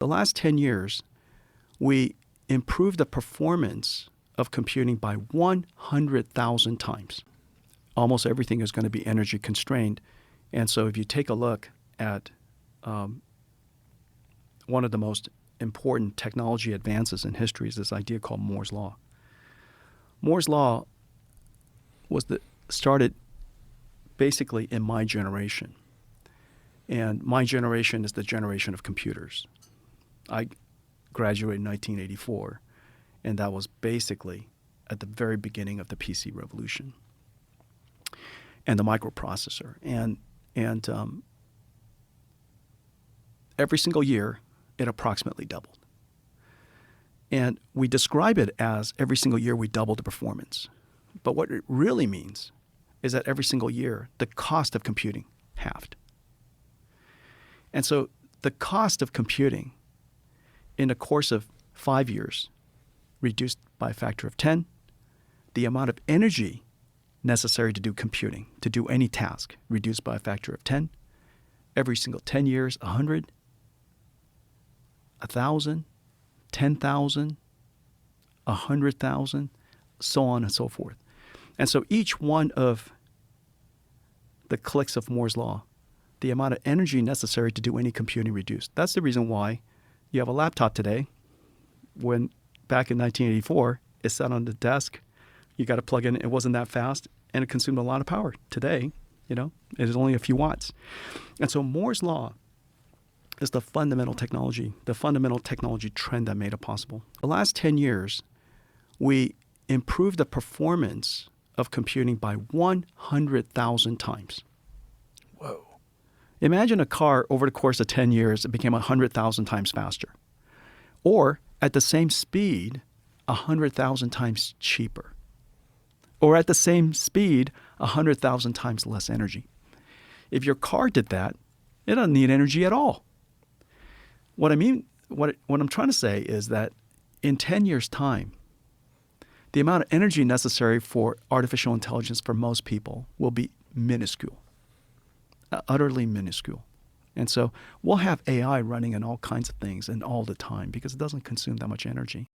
The last 10 years, we improved the performance of computing by 100,000 times. Almost everything is going to be energy constrained. And so if you take a look at one of the most important technology advances in history is this idea called Moore's Law. Moore's Law started basically in my generation. And my generation is the generation of computers. I graduated in 1984, and that was basically at the very beginning of the PC revolution and the microprocessor. And every single year, it approximately doubled. And we describe it as every single year we double the performance. But what it really means is that every single year, the cost of computing halved. And so the cost of computing in the course of 5 years reduced by a factor of 10. The amount of energy necessary to do computing, to do any task, reduced by a factor of 10. Every single 10 years, 100, 1,000, 10,000, 100,000, so on and so forth. And so each one of the clicks of Moore's Law, the amount of energy necessary to do any computing reduced. That's the reason why you have a laptop today when back in 1984, it sat on the desk. You got to plug in. It wasn't that fast, and it consumed a lot of power. Today, it is only a few watts. And so Moore's Law is the fundamental technology trend that made it possible. The last 10 years, we improved the performance of computing by 100,000 times. Whoa. Imagine a car over the course of 10 years, it became 100,000 times faster. Or at the same speed, 100,000 times cheaper. Or at the same speed, 100,000 times less energy. If your car did that, it doesn't need energy at all. What I'm trying to say is that in 10 years' time, the amount of energy necessary for artificial intelligence for most people will be minuscule, utterly minuscule. And so we'll have AI running in all kinds of things and all the time because it doesn't consume that much energy.